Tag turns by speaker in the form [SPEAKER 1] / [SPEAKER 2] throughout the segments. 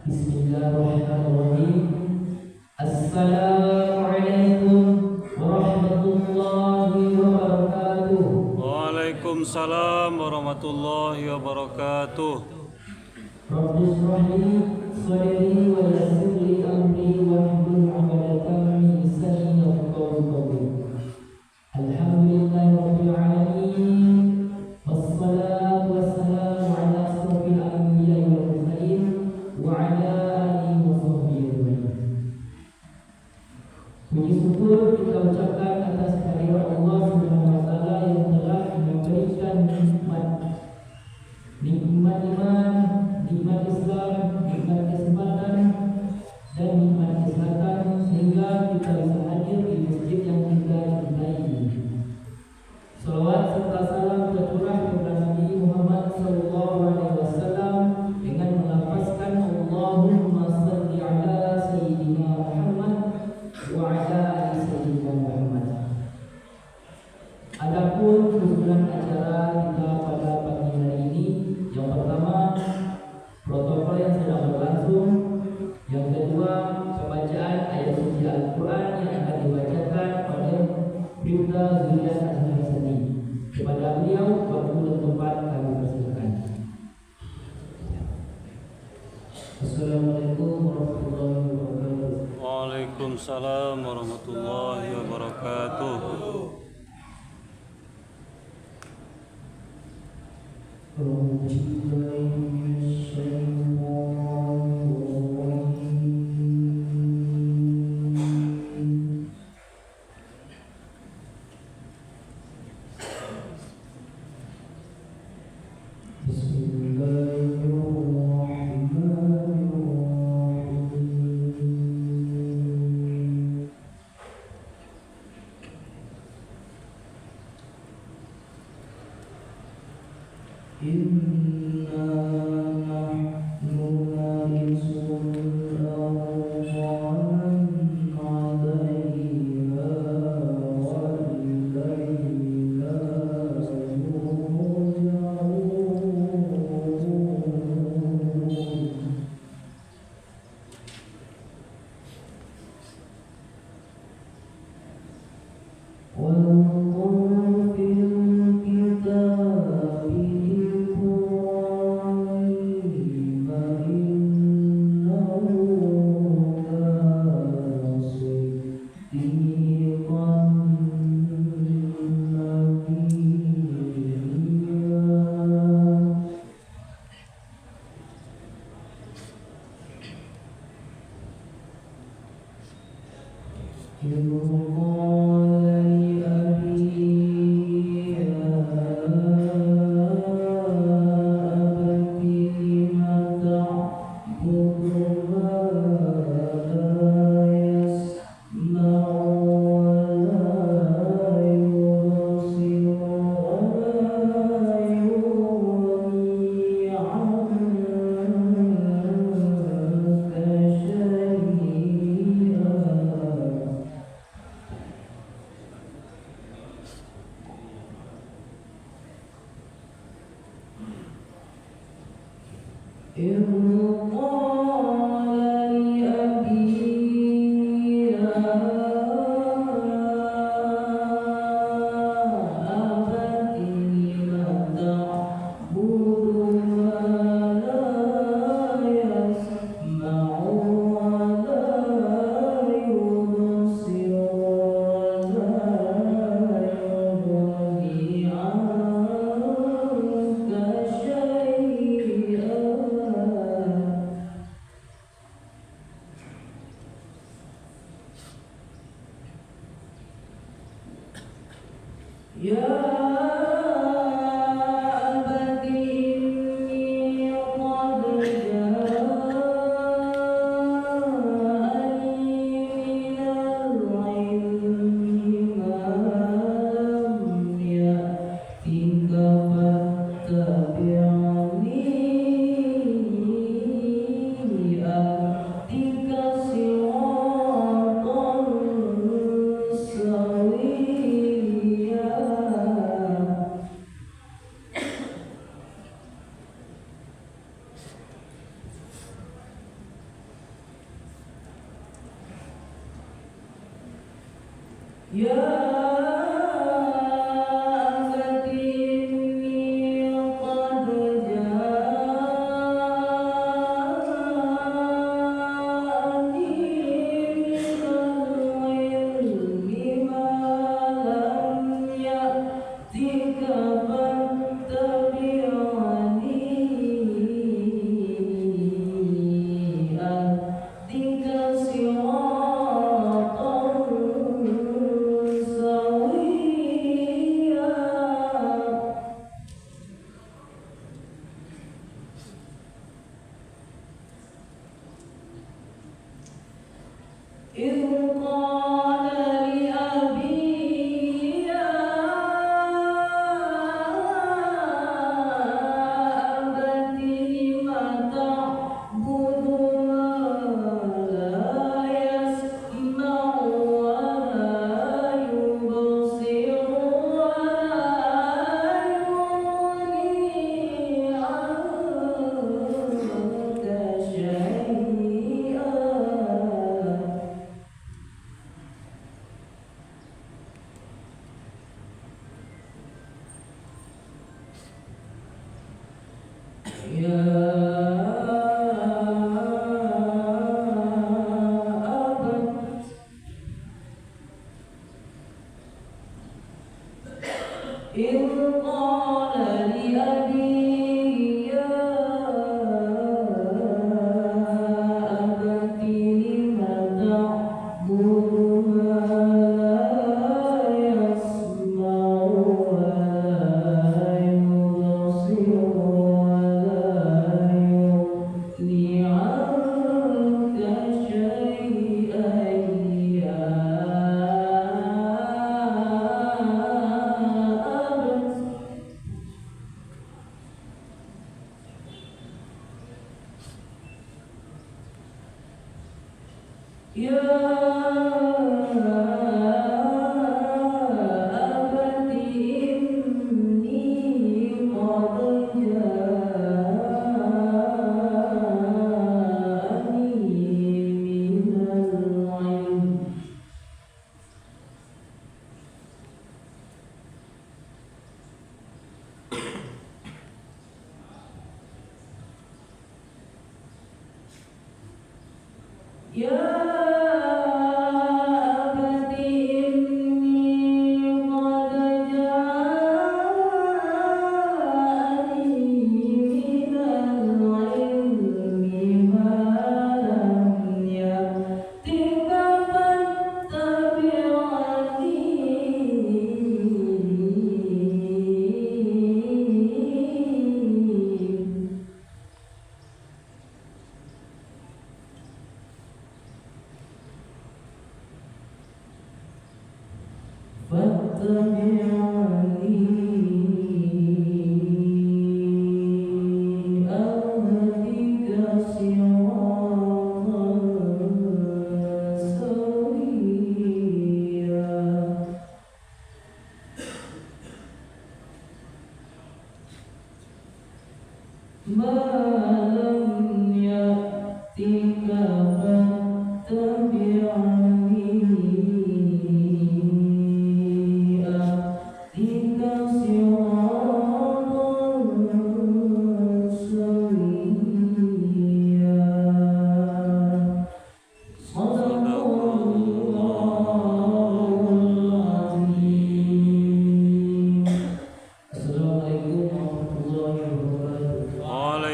[SPEAKER 1] Bismillahirrahmanirrahim. Assalamualaikum warahmatullahi wabarakatuh.
[SPEAKER 2] Waalaikumsalam warahmatullahi wabarakatuh.
[SPEAKER 1] Rabbi shrah li sadri wa yassir li amri wahlul 'uqdatam min lisani yafqahu qawli. Alhamdulillahirabbil alamin. Wassalatu wassalamu ala asrofil anbiya'i wal mursalin wa ala alihi wa sahbihi ajma'in. Puji syukur kita ucapkan atas kehadirat Allah Subhanahu wa taala yang telah memberikan nikmat iman, nikmat Islam, nikmat kesempatan dan nikmat kesehatan sehingga kita bisa hadir di masjid yang kita cintai ini. Salawat serta salam tercurah kepada Nabi Muhammad SAW dengan melafazkan Allahumma salli ala Sayyidina Muhammad wa ala ali Sayyidina Muhammad. Adapun susunan acara kita pada pagi hari ini, yang pertama protokol yang sedang berlangsung, yang kedua pembacaan ayat suci Al-Quran yang akan dibacakan oleh Bribda Zulian Azhari. Kepada beliau waktu dan tempat kami persilakan. Assalamualaikum warahmatullahi wabarakatuh.
[SPEAKER 2] Waalaikumsalam warahmatullahi wabarakatuh.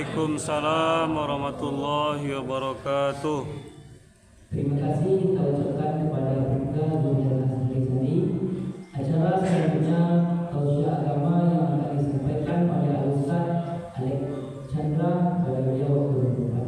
[SPEAKER 2] Waalaikumsalam warahmatullahi wabarakatuh.
[SPEAKER 1] Terima kasih kita ucapkan kepada Bunda Zuriat Asri. Acara selanjutnya tausiah agama yang akan disampaikan oleh Ustaz Alex Chandra pada beliau bertempat.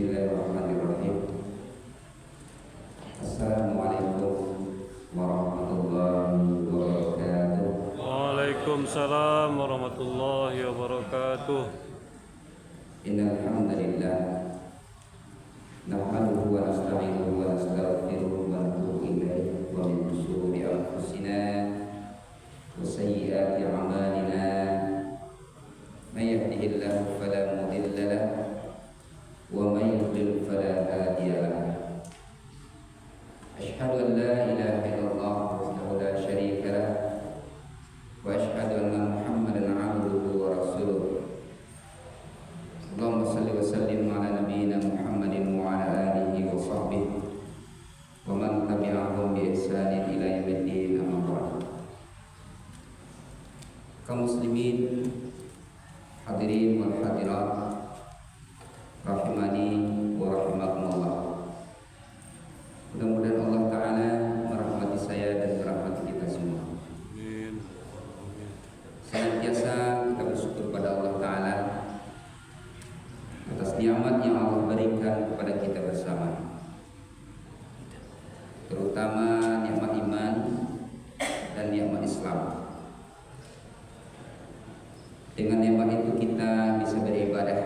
[SPEAKER 3] Bismillahirrahmanirrahim.
[SPEAKER 2] Waalaikumsalam warahmatullahi wabarakatuh.
[SPEAKER 3] Innal hamdalillah nahmaduhu wa nasta'inuhu wa nastaghfiruhu wa natubu ilaihi wa min shururi anfusina wa sayyiati a'malina may yahdihillahu fala mudilla lahu wa may yudlil fala hadiya lahu. Asyhadu an la ilaha illallah wahdahu la syarika lahu wa asyhadu anna Muhammadan 'abduhu wa rasuluh. Allahumma salli wa sallim ala nabiyyina Muhammadin wa ala alihi wa sahbihi wa man tabi'ahum bi ihsanin ila yaumiddin, amma ba'd. Kaum muslimin, hadirin wal hadirat rahimani wa rahimakumullah. Mudah-mudahan Allah Ta'ala merahmati saya dan merahmati kita semua.
[SPEAKER 2] Amin.
[SPEAKER 3] Senantiasa kita bersyukur pada Allah Ta'ala atas nikmat yang Allah berikan kepada kita bersama, terutama nikmat iman dan nikmat Islam. Dengan nikmat itu kita bisa beribadah.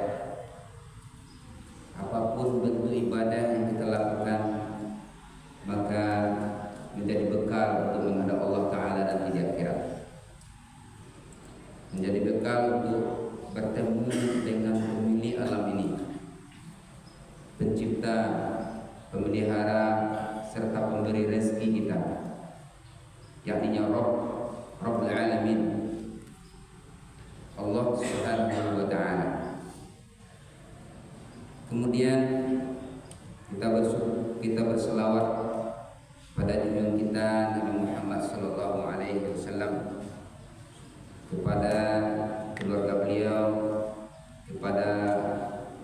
[SPEAKER 3] Apapun bentuk ibadah yang kita lakukan, maka menjadi bekal untuk menghadap Allah Ta'ala dan di akhirat, menjadi bekal untuk bertemu dengan pemilik alam ini, pencipta, pemelihara, serta pemberi rezeki kita, yakni Rabbul Alamin, Allah Subhanahu wa Ta'ala. Kemudian kita berselawat pada junjungan kita Nabi Muhammad sallallahu alaihi wasallam, kepada keluarga beliau, kepada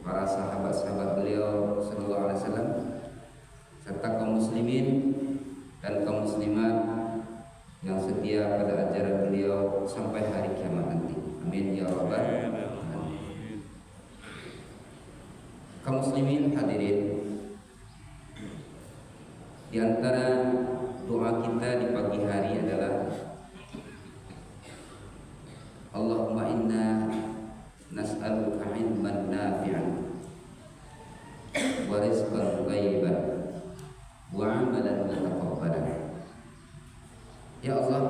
[SPEAKER 3] para sahabat-sahabat beliau sallallahu alaihi wasallam, serta kaum muslimin dan kaum muslimat yang setia pada ajaran beliau sampai hari kiamat nanti. Amin ya rabbal alamin. Kaum muslimin hadirin, di antara doa kita di pagi hari adalah Allahumma inna nas'aluka ilman nafi'an wa rizqan thayyiban wa 'amalan mutaqabbalan. Ya Allah,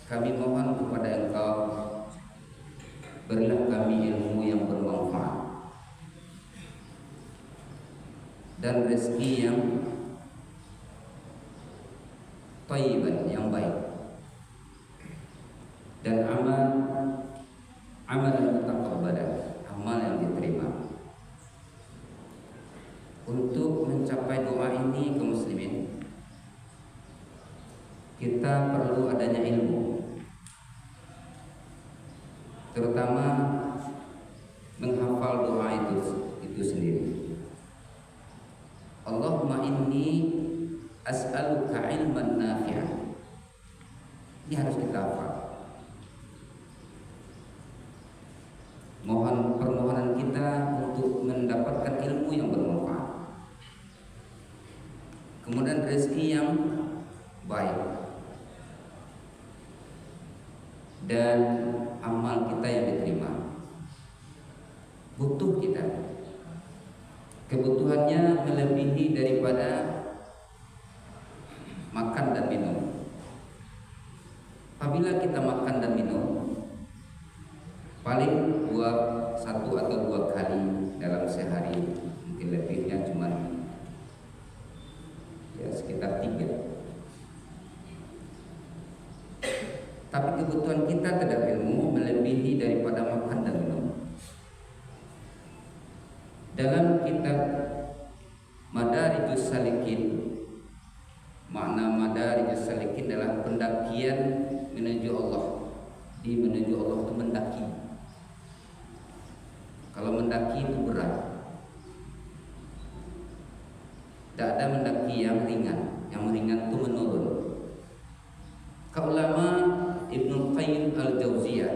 [SPEAKER 3] kami mohon kepada Engkau, berilah kami ilmu yang bermanfaat dan rezeki yang thayyiban, yang baik, dan amalan mutaqabbalan, amal yang diterima. Untuk mencapai doa ini, kaum muslimin, kita perlu adanya ilmu, terutama menghafal doa itu sendiri. Allahumma inni as'aluka ilman nafi'an. Ini harus kita hafal. Mohon permohonan kita untuk mendapatkan ilmu yang bermanfaat, kemudian rezeki yang baik, dan amal kita yang diterima. Butuh kita, kebutuhannya melebihi daripada makan dan minum. Apabila kita makan dan minum, paling satu atau dua kali dalam sehari, mungkin lebihnya cuma ya sekitar 3. Tapi kebutuhan kita terhadap ilmu melebihi daripada makan dan minum. Dalam kitab Madarijus Salikin, makna Madarijus Salikin adalah pendakian menuju Allah. Di menuju Allah itu mendaki. Kalau mendaki itu berat. Tidak ada mendaki yang ringan. Yang ringan itu menurun. Ulama Ibnu Qayyim al-Jauziyah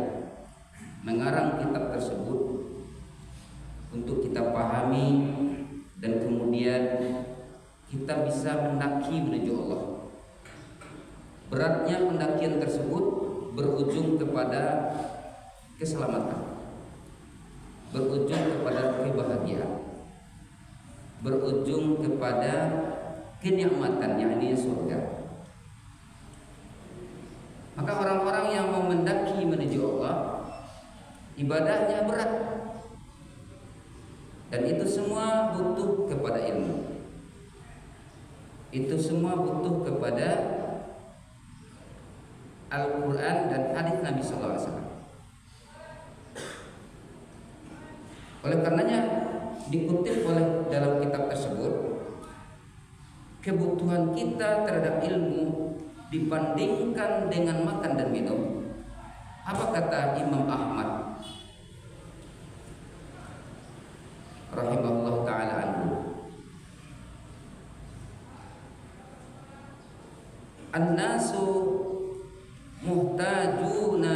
[SPEAKER 3] mengarang kitab tersebut untuk kita pahami dan kemudian kita bisa mendaki menuju Allah. Beratnya pendakian tersebut berujung kepada keselamatan, berujung kepada kebahagiaan, berujung kepada kenikmatan, yakni surga. Maka orang-orang yang mau mendaki menuju Allah, ibadahnya berat, dan itu semua butuh kepada ilmu. Itu semua butuh kepada Al-Quran dan hadis Nabi Sallallahu Alaihi Wasallam. Oleh karenanya dikutip oleh dalam kitab tersebut, kebutuhan kita terhadap ilmu dibandingkan dengan makan dan minum. Apa kata Imam Ahmad rahimahullah ta'ala anhu? An-nasu muhtajuna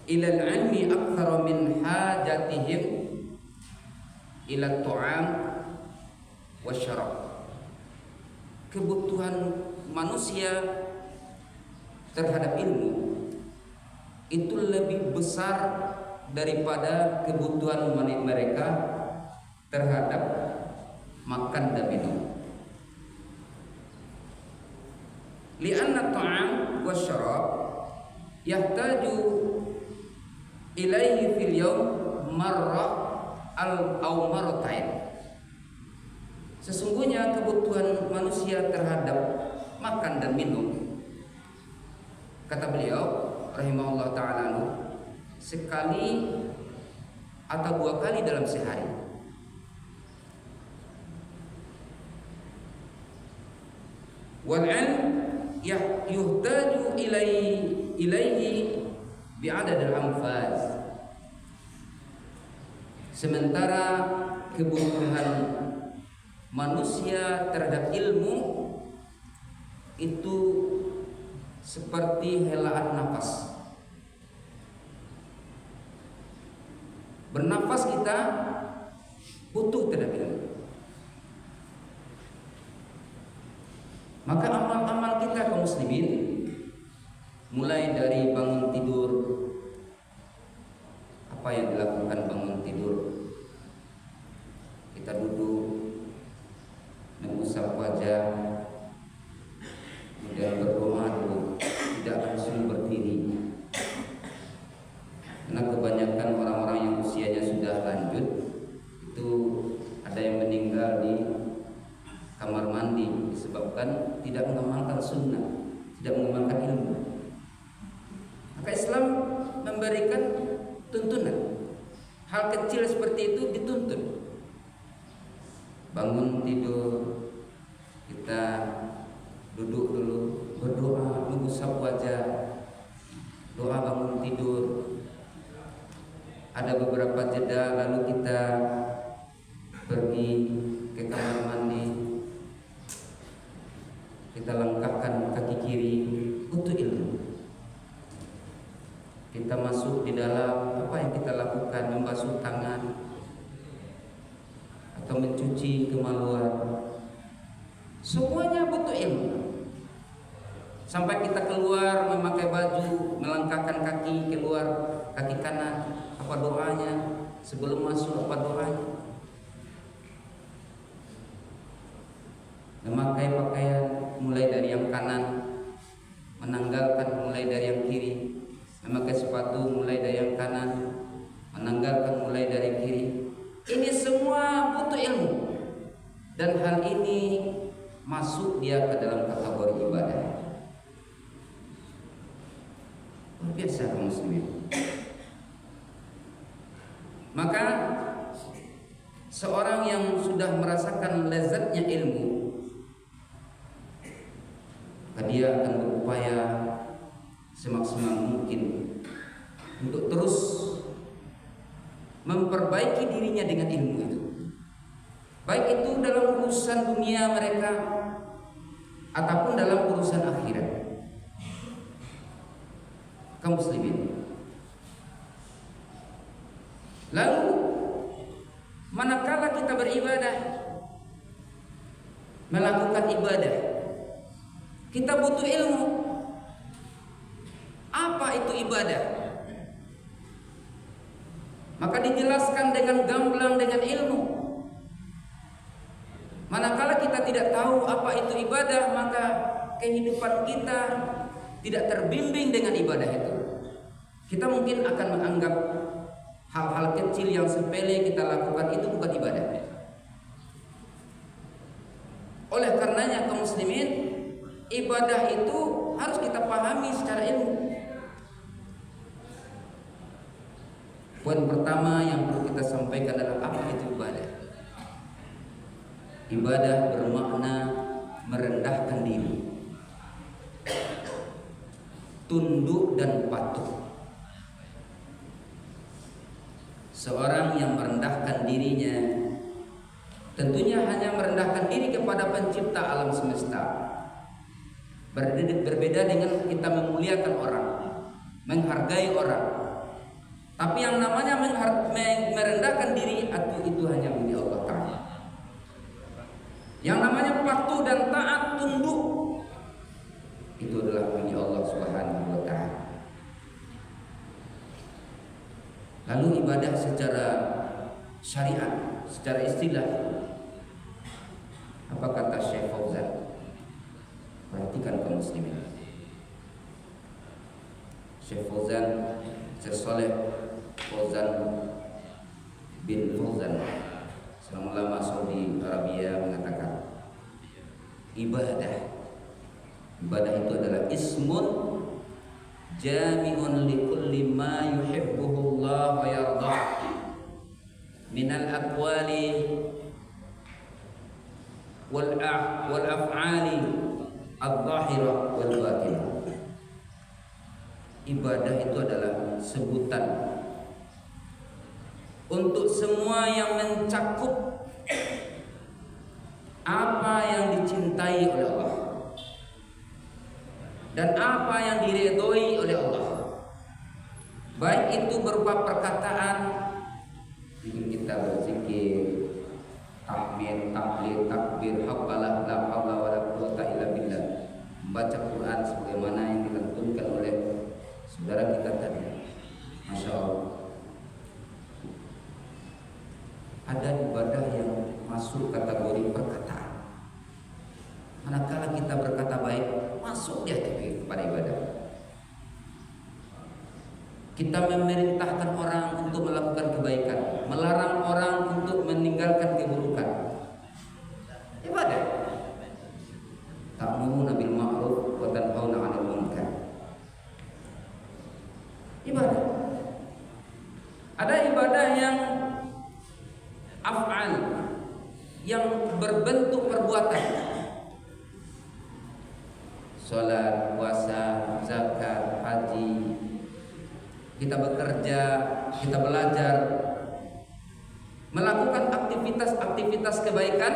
[SPEAKER 3] ila al-ilmi akthar min hajatihim ila at-ta'am wa syarab. Kebutuhan manusia terhadap ilmu itu lebih besar daripada kebutuhan mereka terhadap makan dan minum. Li'anna at-ta'am wa syarab yahtaju ilaihi fil yawm marrah aw marratain. Sesungguhnya kebutuhan manusia terhadap makan dan minum, kata beliau rahimahullah ta'ala, sekali atau 2 kali dalam sehari. Wal 'ilm yuhtaju ilaihi bi'adad al-anfas. Sementara kebutuhan manusia terhadap ilmu itu seperti helaan nafas. Bernafas kita butuh terhadap ilmu. Maka amal-amal kita kaum muslimin, mulai dari bangun tidur, apa yang dilakukan bangun tidur? Kita duduk, mengusap wajah, kemudian berdoa dulu, tidak langsung berdiri. Karena kebanyakan orang-orang yang usianya sudah lanjut itu ada yang meninggal di kamar mandi disebabkan tidak mengamalkan sunnah, tidak mengamalkan ilmu. Maka Islam memberikan tuntunan. Hal kecil seperti itu dituntun. Bangun tidur, kita duduk dulu, berdoa, mengusap wajah, doa bangun tidur. Ada beberapa jeda lalu kita pergi ke kamar mandi, kita langkahkan kaki kiri untuk ilmu. Kita masuk di dalam, apa yang kita lakukan? Membasuh tangan atau mencuci kemaluan. Semuanya butuh ilmu. Sampai kita keluar memakai baju, melangkahkan kaki keluar, kaki kanan, apa doanya? Sebelum masuk apa doanya? Memakai pakaian mulai dari yang kanan, menanggalkan mulai dari yang kiri. Memakai sepatu mulai dari yang kanan, menanggalkan mulai dari kiri. Ini semua butuh ilmu, dan hal ini masuk dia ke dalam kategori ibadah. Luar biasa kaum muslimin. Maka seorang yang sudah merasakan lezatnya ilmu, dia akan berupaya semaksimal mungkin untuk terus memperbaiki dirinya dengan ilmu itu, baik itu dalam urusan dunia mereka ataupun dalam urusan akhirat. Kaum muslimin, lalu manakala kita beribadah, melakukan ibadah, kita butuh ilmu. apa itu ibadah? Maka dijelaskan dengan gamblang, dengan ilmu. Manakala kita tidak tahu apa itu ibadah, maka kehidupan kita tidak terbimbing dengan ibadah itu. Kita mungkin akan menganggap hal-hal kecil yang sepele kita lakukan itu bukan ibadah. Oleh karenanya kaum muslimin, ibadah itu harus kita pahami secara ilmu. Poin pertama yang perlu kita sampaikan adalah apa itu ibadah. Ibadah bermakna merendahkan diri, tunduk dan patuh. Seorang yang merendahkan dirinya tentunya hanya merendahkan diri kepada pencipta alam semesta. Berbeda dengan kita memuliakan orang, menghargai orang. Tapi yang namanya merendahkan diri itu hanya milik Allah Ta'ala. Yang namanya patuh dan taat, tunduk, itu adalah milik Allah Subhanahu wa Ta'ala. Lalu ibadah secara syariat, secara istilah, apa kata Syekh Fauzan? Perhatikan kaum muslimin. Syekh Fauzan, Syekh Saleh Fauzan bin Fauzan, seorang ulama Saudi Arabia, mengatakan ibadah itu adalah ismun jami'un li kulli ma yuhibbuhu Allah wa yardah minal aqwali wal af'ali adh-dhahirah wal batinah. Ibadah itu adalah sebutan untuk semua yang mencakup apa yang dicintai oleh Allah dan apa yang diridhoi oleh Allah, baik itu berupa perkataan, kita berzikir, tahmid, tahlil, takbir, haqalah, la haula wala quwwata illa billah, membaca Quran sebagaimana yang dilantunkan oleh saudara kita tadi. Masya Allah. Ada ibadah yang masuk kategori perkataan. Manakala kita berkata baik, masuk dia kepada ibadah. Kita memerintahkan orang untuk melakukan kebaikan, melarang orang untuk meninggalkan keburukan. Ibadah. Ta'muruna bil ma'ruf wa tanhauna 'anil munkar. Ibadah. Ada ibadah yang af'al, yang berbentuk perbuatan. Salat, puasa, zakat, haji. Kita bekerja, kita belajar, melakukan aktivitas-aktivitas kebaikan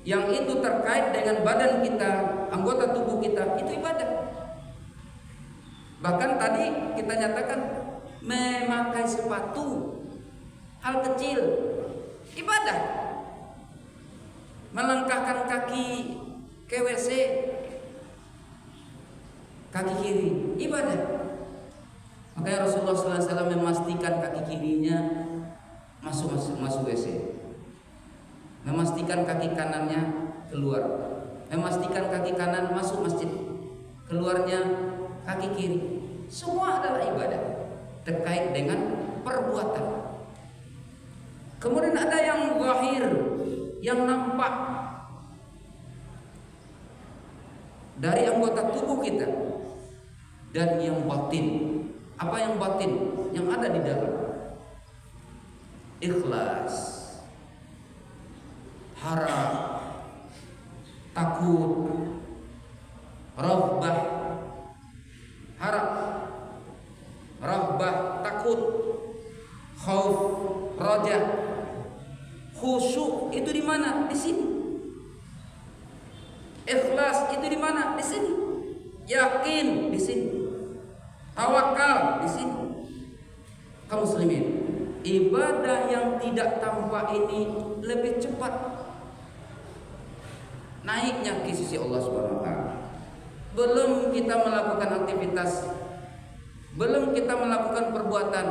[SPEAKER 3] yang itu terkait dengan badan kita, anggota tubuh kita, itu ibadah. Bahkan tadi kita nyatakan memakai sepatu, hal kecil, ibadah. Melangkahkan kaki ke WC, kaki kiri, ibadah. Makanya Rasulullah SAW memastikan kaki kirinya masuk WC, memastikan kaki kanannya keluar, memastikan kaki kanan masuk masjid, keluarnya kaki kiri. Semua adalah ibadah terkait dengan perbuatan. Kemudian ada yang zahir, yang nampak dari anggota tubuh kita, dan yang batin. Apa yang batin? Yang ada di dalam. Ikhlas, harap, takut, rahbah, harap, rahbah, takut, khauf, raja, khusyuk itu di mana? Di sini. Ikhlas itu di mana? Di sini. Yakin di sini. Tawakal di sini. Kaum muslimin, ibadah yang tidak tampak ini lebih cepat naiknya ke sisi Allah Subhanahu wa taala. Belum kita melakukan aktivitas belum kita melakukan perbuatan,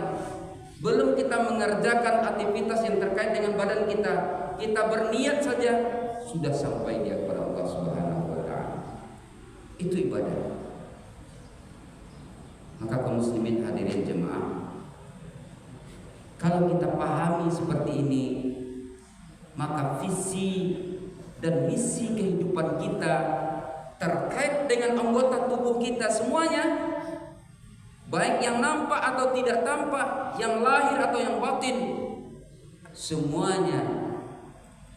[SPEAKER 3] belum kita mengerjakan aktivitas yang terkait dengan badan kita, kita berniat saja sudah sampai dia kepada Allah Subhanahu wa taala. Itu ibadah. Maka kaum muslimin hadirin jemaah, kalau kita pahami seperti ini, maka visi dan misi kehidupan kita terkait dengan anggota tubuh kita semuanya, baik yang nampak atau tidak tampak, yang lahir atau yang batin, semuanya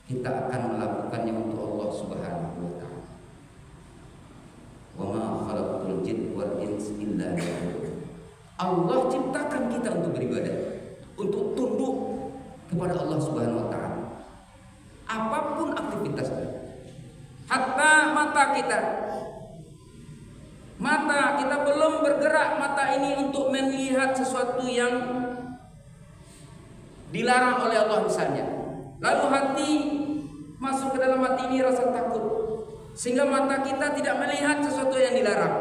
[SPEAKER 3] kita akan melakukannya untuk Allah Subhanahu wa taala. Wa ma khalaqtul jinna wal insa illa liya'budun. Allah ciptakan kita untuk beribadah, untuk tunduk kepada Allah Subhanahu wa taala. Apapun aktivitasnya. Hatta mata kita. Mata kita belum bergerak, mata ini untuk melihat sesuatu yang dilarang oleh Allah misalnya. Lalu hati masuk ke dalam hati ini rasa takut, sehingga mata kita tidak melihat sesuatu yang dilarang.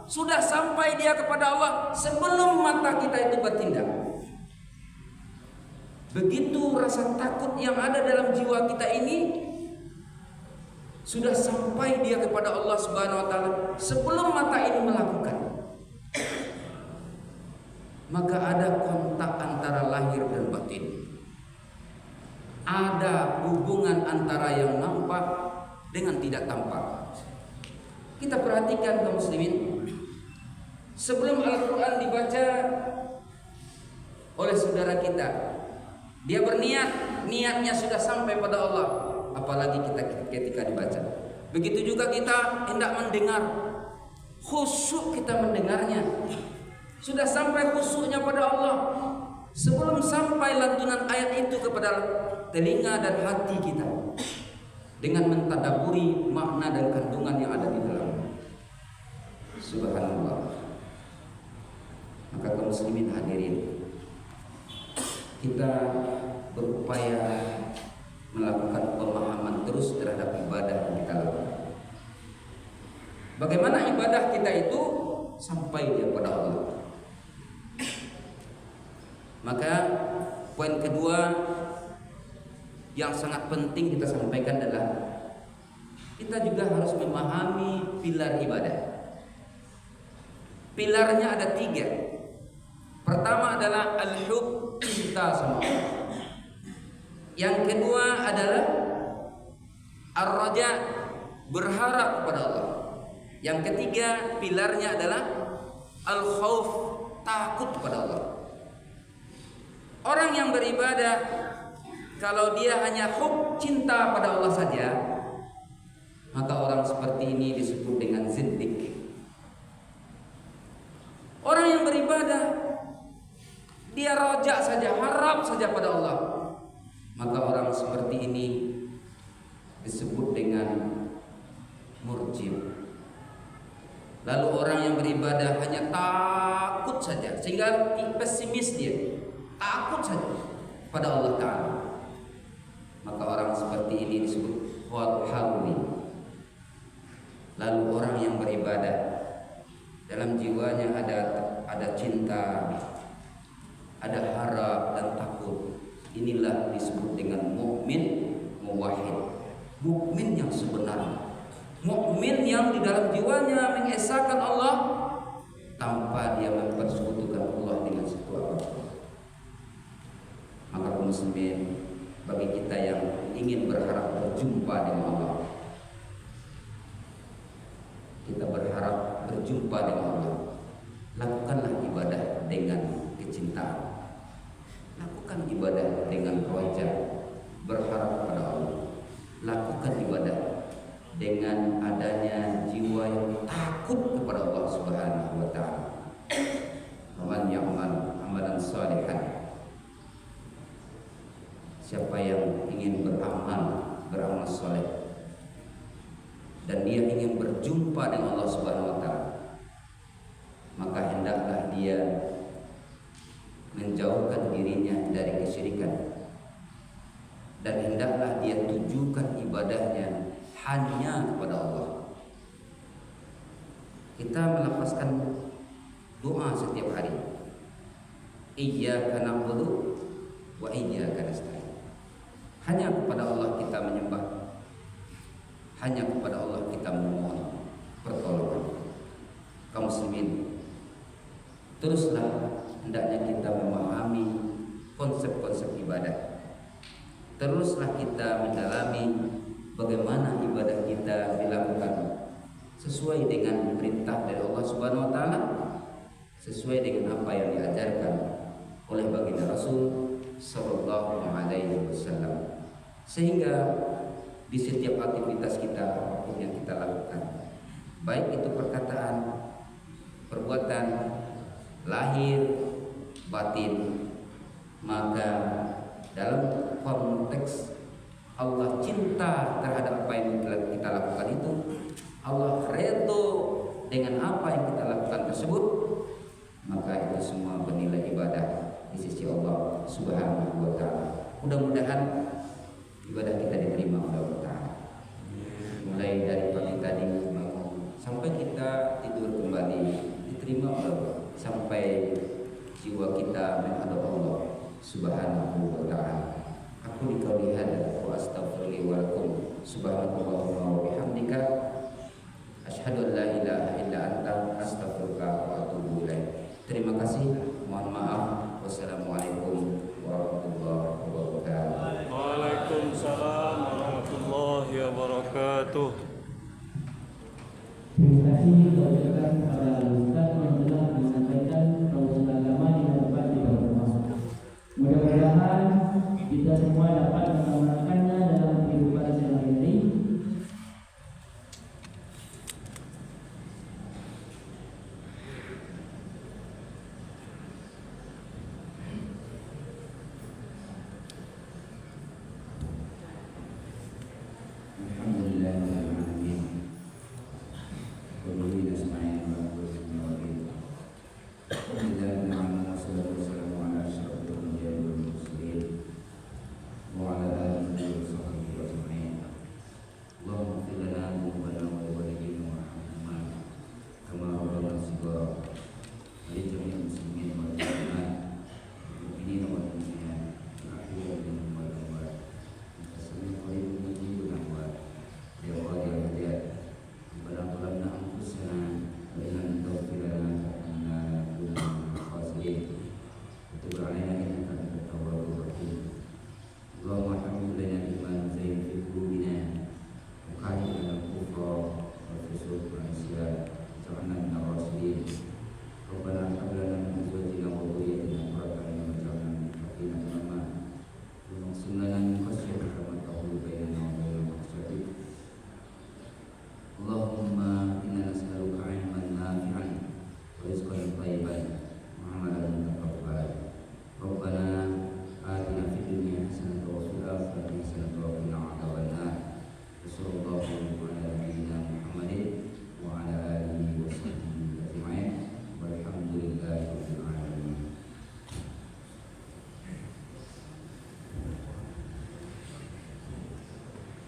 [SPEAKER 3] Sudah sampai dia kepada Allah sebelum mata kita itu bertindak. Begitu rasa takut yang ada dalam jiwa kita ini sudah sampai dia kepada Allah Subhanahu wa taala sebelum mata ini melakukan. Maka ada kontak antara lahir dan batin. Ada hubungan antara yang nampak dengan tidak tampak. Kita perhatikan kaum muslimin, sebelum Al-Quran dibaca oleh saudara kita, dia berniat, niatnya sudah sampai pada Allah. Apalagi kita ketika dibaca. Begitu juga kita hendak mendengar, khusyuk kita mendengarnya. Sudah sampai khusyuknya pada Allah sebelum sampai lantunan ayat itu kepada telinga dan hati kita, dengan mentadaburi makna dan kandungan yang ada di dalamnya. Subhanallah. Maka kaum muslimin hadirin, kita berupaya melakukan pemahaman terus terhadap ibadah yang kita lakukan. Bagaimana ibadah kita itu sampai kepada Allah. Maka poin kedua yang sangat penting kita sampaikan adalah kita juga harus memahami pilar ibadah. Pilarnya ada 3. Pertama adalah al-hub, cinta sama Allah. Yang kedua adalah ar-raja, berharap kepada Allah. Yang ketiga pilarnya adalah al-khauf, takut kepada Allah. Orang yang beribadah, kalau dia hanya hub, cinta pada Allah saja, maka orang seperti ini disebut dengan zindik. Orang yang beribadah, dia rojak saja, harap saja pada Allah, maka orang seperti ini disebut dengan murjib. Lalu orang yang beribadah hanya takut saja, sehingga pesimis dia, takut saja pada Allah Ta'ala, maka orang seperti ini disebut wadhawi. Lalu orang yang beribadah, dalam jiwanya ada cinta, ada harap dan takut. Inilah disebut dengan mukmin muwahhid, mukmin yang sebenarnya, mukmin yang di dalam jiwanya mengesahkan Allah tanpa dia mempersekutukan Allah dengan sesuatu. Maka kaum muslimin, bagi kita yang ingin berharap berjumpa dengan Allah, kita berharap berjumpa dengan Allah, lakukanlah ibadah dengan kecintaan. Lakukan ibadah dengan roja, berharap kepada Allah. Lakukan ibadah dengan adanya jiwa yang takut kepada Allah Subhanahu wa taala. Man ya'mal amalan shalihan. Siapa yang ingin beramal saleh dan dia ingin berjumpa dengan Allah Subhanahu wa taala, maka hendaklah dia menjauhkan dirinya dari kesyirikan, dan hendaklah dia tujukan ibadahnya hanya kepada Allah. Kita melafazkan doa setiap hari. Iyyaka na'budu wa iyyaka nasta'in. Hanya kepada Allah kita menyembah, hanya kepada Allah kita memohon pertolongan. Kaum muslimin, teruslah hendaknya kita memahami konsep-konsep ibadah. Teruslah kita mendalami bagaimana ibadah kita dilakukan sesuai dengan perintah dari Allah Subhanahu wa taala, sesuai dengan apa yang diajarkan oleh baginda Rasul sallallahu alaihi wasallam. Sehingga di setiap aktivitas kita apapun yang kita lakukan, baik itu perkataan, perbuatan, lahir, batin, maka dalam konteks Allah cinta terhadap apa yang kita lakukan itu, Allah redho dengan apa yang kita lakukan tersebut, maka itu semua bernilai ibadah di sisi Allah Subhanahu wa taala. Mudah-mudahan ibadah kita diterima oleh Allah Ta'ala. Mulai dari pagi tadi bangun sampai kita tidur kembali diterima oleh Allah, sampai jiwa kita menghadap Allah Subhanahu wa taala. Aku dikauli hada wa astaghfirullahi wa lakum subhanallahumma wa bihamdika asyhadu an la ilaha illa anta astaghfiruka wa atubu ilaik. Terima kasih. Mohon maaf. Wassalamualaikum warahmatullahi wabarakatuh.
[SPEAKER 2] Waalaikumsalam warahmatullahi wabarakatuh.
[SPEAKER 1] Terima kasih kepada Ustaz yang telah menyampaikan tausiah agama di hadapan kita semua. Mudah-mudahan kita semua dapat mengamalkannya dalam kehidupan sehari-hari.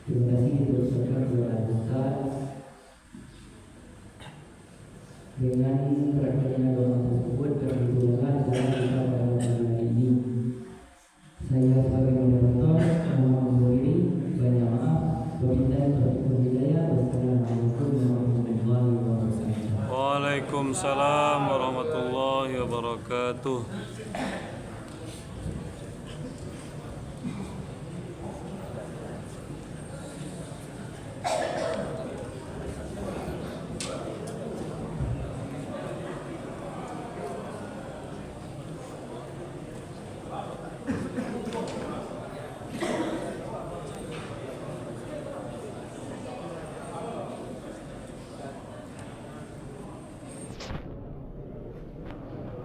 [SPEAKER 1] Terima kasih diucapkan kepada Ustaz. Dengan perhatian doa tersebut terhubunglah dalam kita pada malam hari ini. Saya sebagai moderator mohon undur diri. Banyak maaf. Wabillahi taufiq wal hidayah. Wassalamualaikum warahmatullahi wabarakatuh.
[SPEAKER 2] Waalaikumsalam warahmatullahi wabarakatuh.